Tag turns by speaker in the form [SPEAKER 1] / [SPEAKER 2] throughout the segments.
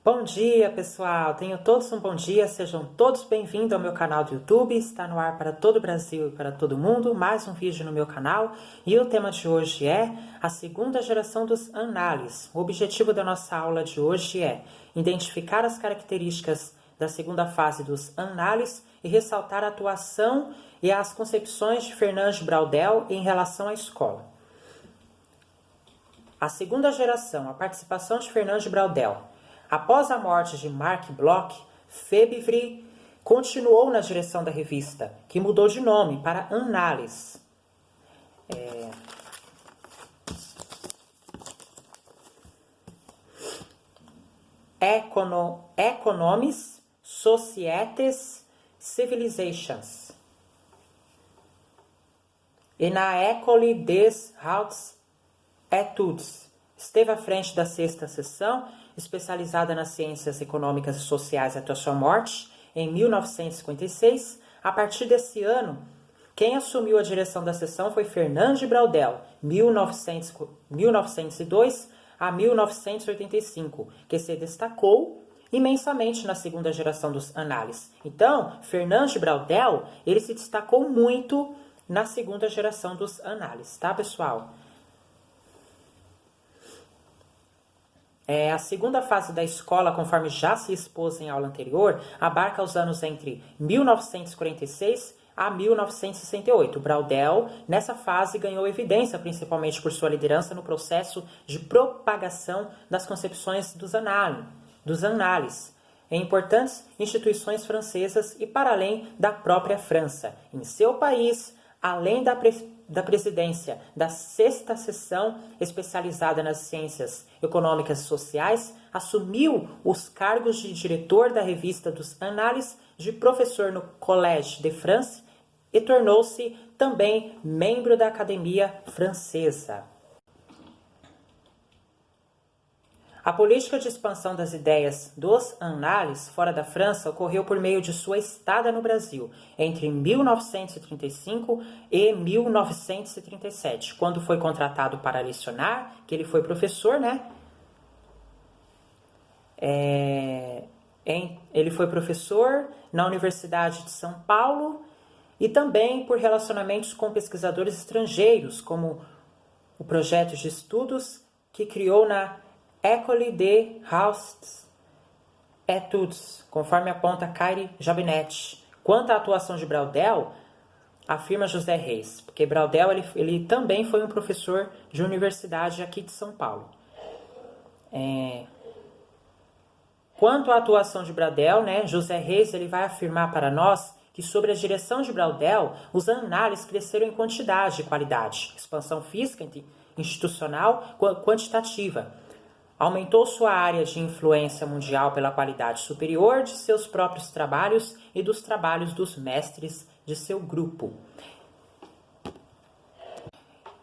[SPEAKER 1] Bom dia, pessoal! Tenham todos um bom dia, sejam todos bem-vindos ao meu canal do YouTube. Está no ar para todo o Brasil e para todo o mundo, mais um vídeo no meu canal. E o tema de hoje é a segunda geração dos análises. O objetivo da nossa aula de hoje é identificar as características da segunda fase dos análises e ressaltar a atuação e as concepções de Fernand de Braudel em relação à escola. A segunda geração, a participação de Fernand de Braudel. Após a morte de Marc Bloch, Febvre continuou na direção da revista, que mudou de nome para Annales. Economies, Societies, Civilizations. E na École des Hautes Études. Esteve à frente da sexta seção, especializada nas ciências econômicas e sociais até a sua morte, em 1956. A partir desse ano, quem assumiu a direção da seção foi Fernand de Braudel, 1902 a 1985, que se destacou imensamente na segunda geração dos análises. Então, Fernand de Braudel, ele se destacou muito na segunda geração dos análises, tá, pessoal? A segunda fase da escola, conforme já se expôs em aula anterior, abarca os anos entre 1946 a 1968. Braudel, nessa fase, ganhou evidência principalmente por sua liderança no processo de propagação das concepções dos análises em importantes instituições francesas e para além da própria França. Em seu país, além da presidência da sexta seção especializada nas ciências econômicas e sociais, assumiu os cargos de diretor da revista dos Análises, de professor no Collège de France e tornou-se também membro da Academia Francesa. A política de expansão das ideias dos análises fora da França ocorreu por meio de sua estada no Brasil, entre 1935 e 1937, quando foi contratado para lecionar, que ele foi professor, né? Ele foi professor na Universidade de São Paulo e também por relacionamentos com pesquisadores estrangeiros, como o projeto de estudos que criou na École des Hautes Études, conforme aponta Kairi Jabinet. Quanto à atuação de Braudel, afirma José Reis, porque Braudel ele também foi um professor de universidade aqui de São Paulo. Quanto à atuação de Braudel, né, José Reis ele vai afirmar para nós que sobre a direção de Braudel, os análises cresceram em quantidade e qualidade, expansão física, institucional, quantitativa. Aumentou sua área de influência mundial pela qualidade superior de seus próprios trabalhos e dos trabalhos dos mestres de seu grupo.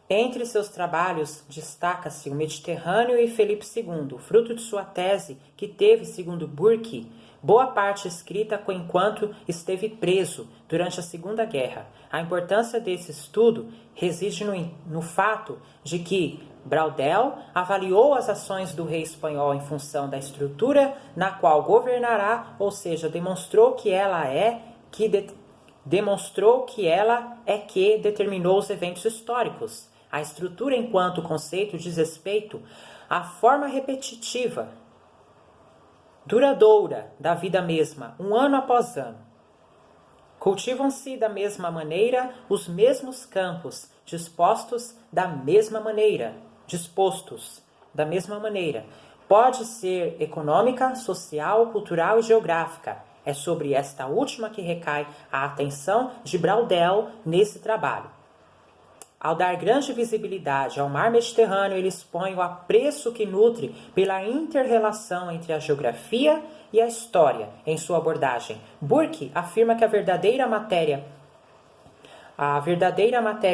[SPEAKER 1] Entre seus trabalhos, destaca-se o Mediterrâneo e Felipe II, fruto de sua tese, que teve, segundo Burke, boa parte escrita enquanto esteve preso durante a Segunda Guerra. A importância desse estudo reside no fato de que Braudel avaliou as ações do rei espanhol em função da estrutura na qual governará, ou seja, demonstrou que ela é que determinou os eventos históricos. A estrutura enquanto conceito diz respeito à forma repetitiva, duradoura da vida mesma, um ano após ano. Cultivam-se da mesma maneira os mesmos campos, dispostos da mesma maneira. Pode ser econômica, social, cultural e geográfica. É sobre esta última que recai a atenção de Braudel nesse trabalho. Ao dar grande visibilidade ao mar Mediterrâneo, ele expõe o apreço que nutre pela inter-relação entre a geografia e a história em sua abordagem. Burke afirma que a verdadeira matéria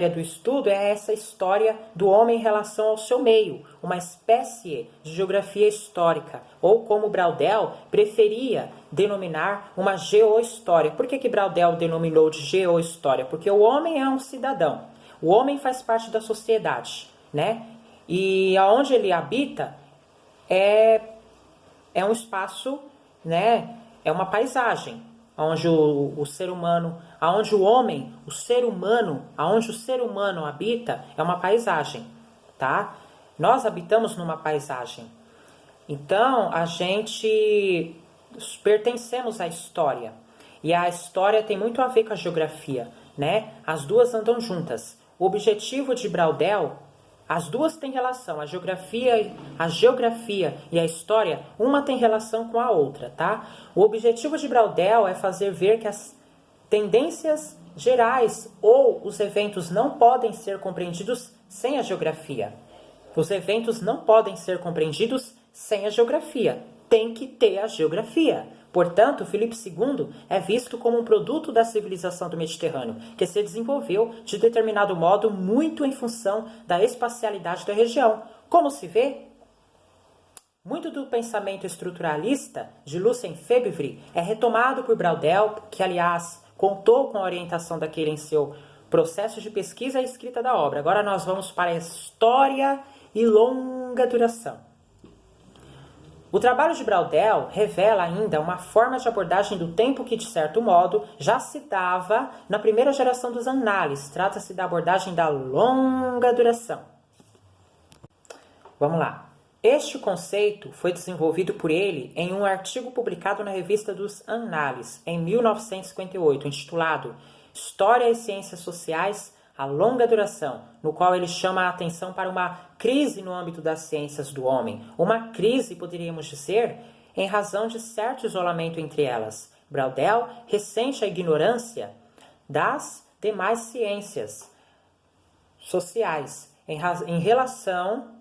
[SPEAKER 1] do estudo é essa história do homem em relação ao seu meio, uma espécie de geografia histórica, ou como Braudel preferia denominar, uma geohistória. Por que Braudel denominou de geohistória? Porque o homem é um cidadão, o homem faz parte da sociedade, né? E aonde ele habita é é um espaço, né? É uma paisagem, onde o ser humano, aonde o homem, o ser humano, aonde o ser humano habita, é uma paisagem, tá? Nós habitamos numa paisagem. Então, a gente pertencemos à história. E a história tem muito a ver com a geografia, né? As duas andam juntas. O objetivo de Braudel, as duas têm relação. A geografia e a história, uma tem relação com a outra, tá? O objetivo de Braudel é fazer ver que as tendências gerais ou os eventos não podem ser compreendidos sem a geografia. Os eventos não podem ser compreendidos sem a geografia. Tem que ter a geografia. Portanto, Filipe II é visto como um produto da civilização do Mediterrâneo, que se desenvolveu de determinado modo muito em função da espacialidade da região. Como se vê, muito do pensamento estruturalista de Lucien Febvre é retomado por Braudel, que, aliás, contou com a orientação daquele em seu processo de pesquisa e escrita da obra. Agora nós vamos para a história e longa duração. O trabalho de Braudel revela ainda uma forma de abordagem do tempo que, de certo modo, já se dava na primeira geração dos análises. Trata-se da abordagem da longa duração. Vamos lá. Este conceito foi desenvolvido por ele em um artigo publicado na Revista dos Análises, em 1958, intitulado História e Ciências Sociais, a longa duração, no qual ele chama a atenção para uma crise no âmbito das ciências do homem. Uma crise, poderíamos dizer, em razão de certo isolamento entre elas. Braudel ressente a ignorância das demais ciências sociais em relação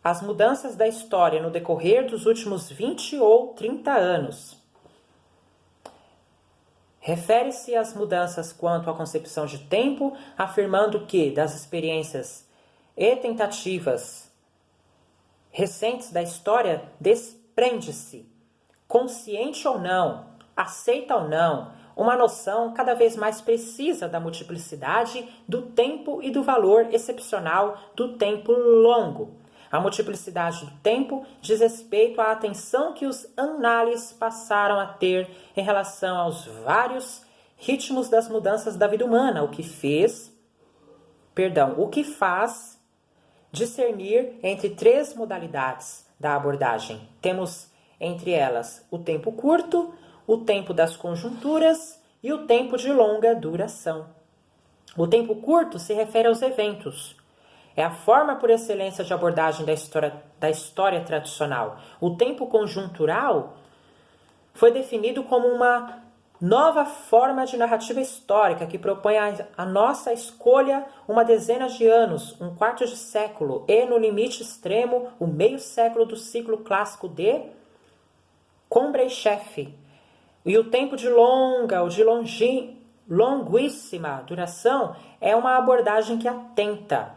[SPEAKER 1] às mudanças da história no decorrer dos últimos 20 ou 30 anos. Refere-se às mudanças quanto à concepção de tempo, afirmando que, das experiências e tentativas recentes da história, desprende-se, consciente ou não, aceita ou não, uma noção cada vez mais precisa da multiplicidade do tempo e do valor excepcional do tempo longo. A multiplicidade do tempo diz respeito à atenção que os análises passaram a ter em relação aos vários ritmos das mudanças da vida humana, o que faz discernir entre três modalidades da abordagem. Temos entre elas o tempo curto, o tempo das conjunturas e o tempo de longa duração. O tempo curto se refere aos eventos. É a forma por excelência de abordagem da história tradicional. O tempo conjuntural foi definido como uma nova forma de narrativa histórica que propõe a nossa escolha uma dezena de anos, um quarto de século e, no limite extremo, o meio século do ciclo clássico de Combrecheff. E o tempo de longa ou de longuíssima duração é uma abordagem que atenta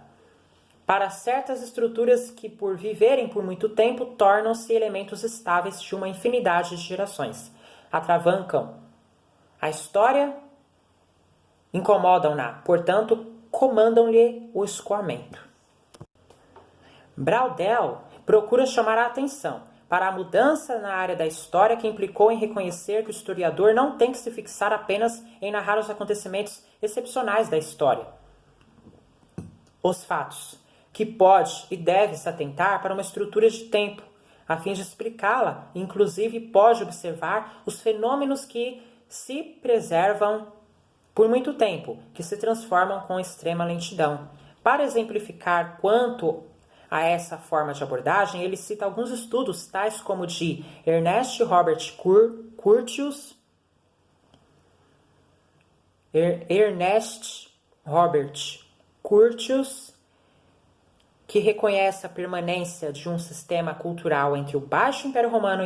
[SPEAKER 1] para certas estruturas que, por viverem por muito tempo, tornam-se elementos estáveis de uma infinidade de gerações. Atravancam a história, incomodam-na, portanto, comandam-lhe o escoamento. Braudel procura chamar a atenção para a mudança na área da história que implicou em reconhecer que o historiador não tem que se fixar apenas em narrar os acontecimentos excepcionais da história, os fatos, que pode e deve se atentar para uma estrutura de tempo, a fim de explicá-la, inclusive pode observar os fenômenos que se preservam por muito tempo, que se transformam com extrema lentidão. Para exemplificar quanto a essa forma de abordagem, ele cita alguns estudos, tais como o de Ernest Robert Curtius, que reconhece a permanência de um sistema cultural entre o Baixo Império Romano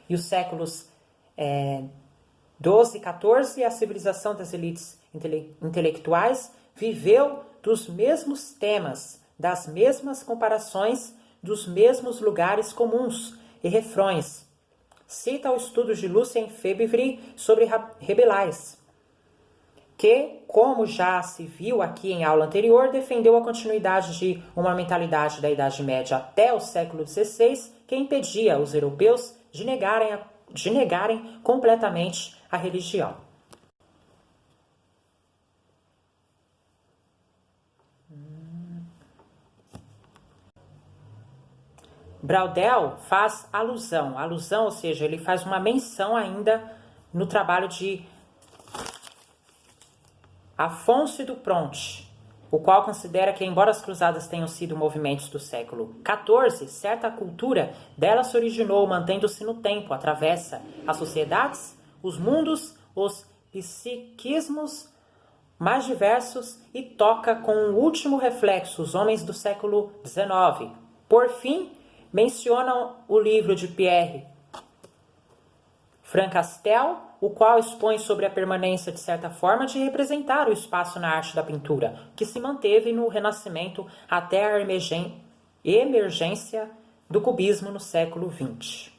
[SPEAKER 1] e os séculos XII e XIV, e a civilização das elites intelectuais viveu dos mesmos temas, das mesmas comparações, dos mesmos lugares comuns e refrões. Cita o estudo de Lucien Febvre sobre Rabelais, que, como já se viu aqui em aula anterior, defendeu a continuidade de uma mentalidade da Idade Média até o século XVI, que impedia os europeus de negarem completamente a religião. Braudel faz alusão, ou seja, ele faz uma menção ainda no trabalho de Afonso do Pronte, o qual considera que, embora as cruzadas tenham sido movimentos do século XIV, certa cultura dela se originou mantendo-se no tempo, atravessa as sociedades, os mundos, os psiquismos mais diversos e toca com o último reflexo os homens do século XIX. Por fim, mencionam o livro de Pierre Francastel, o qual expõe sobre a permanência, de certa forma, de representar o espaço na arte da pintura, que se manteve no Renascimento até a emergência do cubismo no século XX.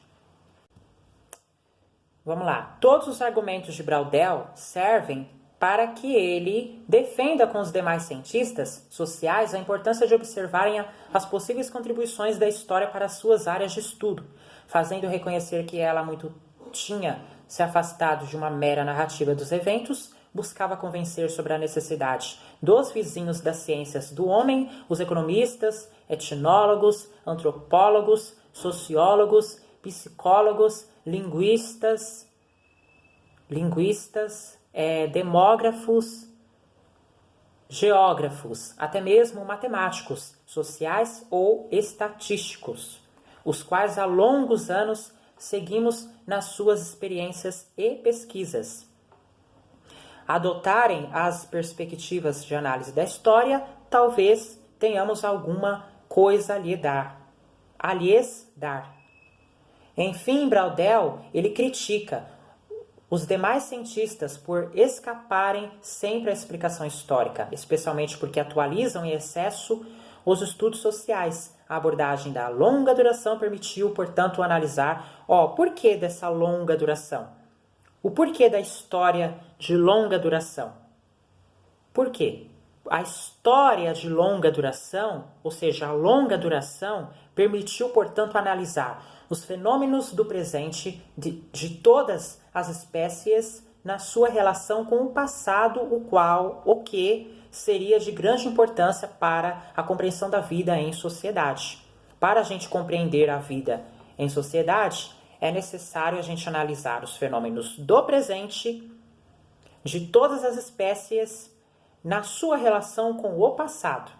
[SPEAKER 1] Vamos lá. Todos os argumentos de Braudel servem para que ele defenda com os demais cientistas sociais a importância de observarem as possíveis contribuições da história para as suas áreas de estudo, fazendo reconhecer que ela muito tinha se afastado de uma mera narrativa dos eventos, buscava convencer sobre a necessidade dos vizinhos das ciências do homem, os economistas, etnólogos, antropólogos, sociólogos, psicólogos, linguistas, demógrafos, geógrafos, até mesmo matemáticos, sociais ou estatísticos, os quais há longos anos seguimos nas suas experiências e pesquisas. Adotarem as perspectivas de análise da história, talvez tenhamos alguma coisa a lhes dar. Enfim, Braudel, ele critica os demais cientistas por escaparem sempre à explicação histórica, especialmente porque atualizam em excesso os estudos sociais. A abordagem da longa duração permitiu, portanto, analisar o porquê dessa longa duração. O porquê da história de longa duração. Por quê? A história de longa duração, ou seja, a longa duração, permitiu, portanto, analisar os fenômenos do presente de todas as espécies na sua relação com o passado, o que seria de grande importância para a compreensão da vida em sociedade. Para a gente compreender a vida em sociedade, é necessário a gente analisar os fenômenos do presente, de todas as espécies, na sua relação com o passado.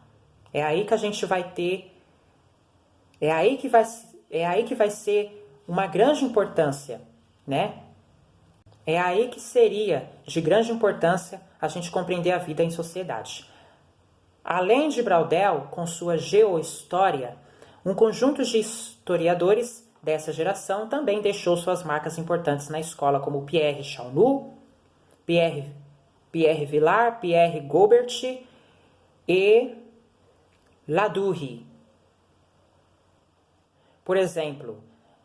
[SPEAKER 1] É aí que a gente vai ter, é aí que vai ser uma grande importância, né? É aí que seria de grande importância a gente compreender a vida em sociedade. Além de Braudel, com sua geohistória, um conjunto de historiadores dessa geração também deixou suas marcas importantes na escola, como Pierre Chaunu, Pierre Vilar, Pierre Gobert e Ladourie. Por exemplo,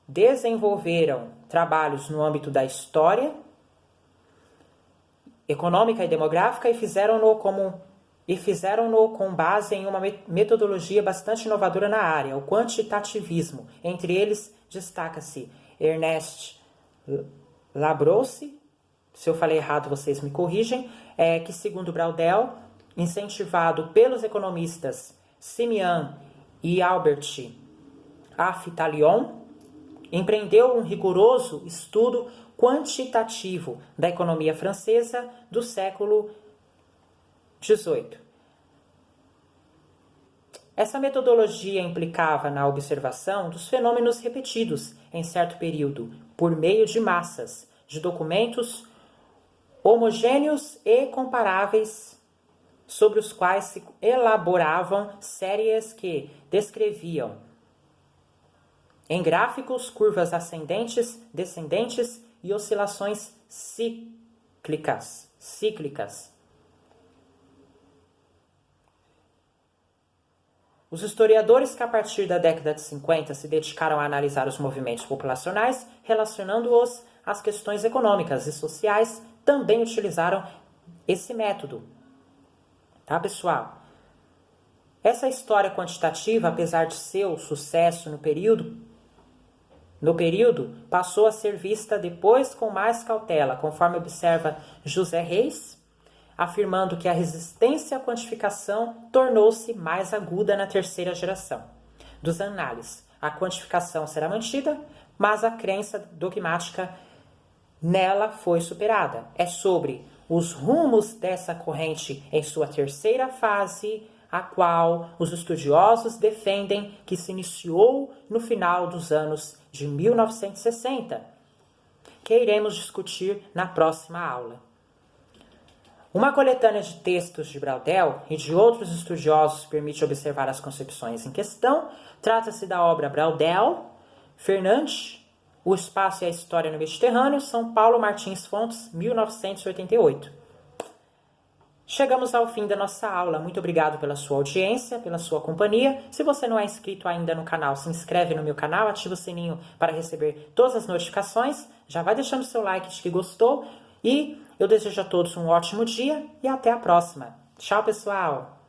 [SPEAKER 1] desenvolveram trabalhos no âmbito da história econômica e demográfica e fizeram-no com base em uma metodologia bastante inovadora na área, o quantitativismo. Entre eles destaca-se Ernest Labrousse, se eu falei errado vocês me corrigem, que segundo Braudel, incentivado pelos economistas Simeon e Albert Aftalion, empreendeu um rigoroso estudo quantitativo da economia francesa do século XVIII. Essa metodologia implicava na observação dos fenômenos repetidos em certo período por meio de massas de documentos homogêneos e comparáveis sobre os quais se elaboravam séries que descreviam em gráficos curvas ascendentes, descendentes e oscilações cíclicas. Os historiadores que a partir da década de 50 se dedicaram a analisar os movimentos populacionais, relacionando-os às questões econômicas e sociais, também utilizaram esse método. Tá, pessoal? Essa história quantitativa, apesar de seu sucesso no período, passou a ser vista depois com mais cautela, conforme observa José Reis, afirmando que a resistência à quantificação tornou-se mais aguda na terceira geração dos análises. A quantificação será mantida, mas a crença dogmática nela foi superada. É sobre os rumos dessa corrente em sua terceira fase, a qual os estudiosos defendem que se iniciou no final dos anos de 1960, que iremos discutir na próxima aula. Uma coletânea de textos de Braudel e de outros estudiosos permite observar as concepções em questão. Trata-se da obra Braudel, Fernandes, O Espaço e a História no Mediterrâneo, São Paulo Martins Fontes, 1988. Chegamos ao fim da nossa aula. Muito obrigado pela sua audiência, pela sua companhia. Se você não é inscrito ainda no canal, se inscreve no meu canal, ativa o sininho para receber todas as notificações. Já vai deixando seu like de que gostou. E eu desejo a todos um ótimo dia e até a próxima. Tchau, pessoal!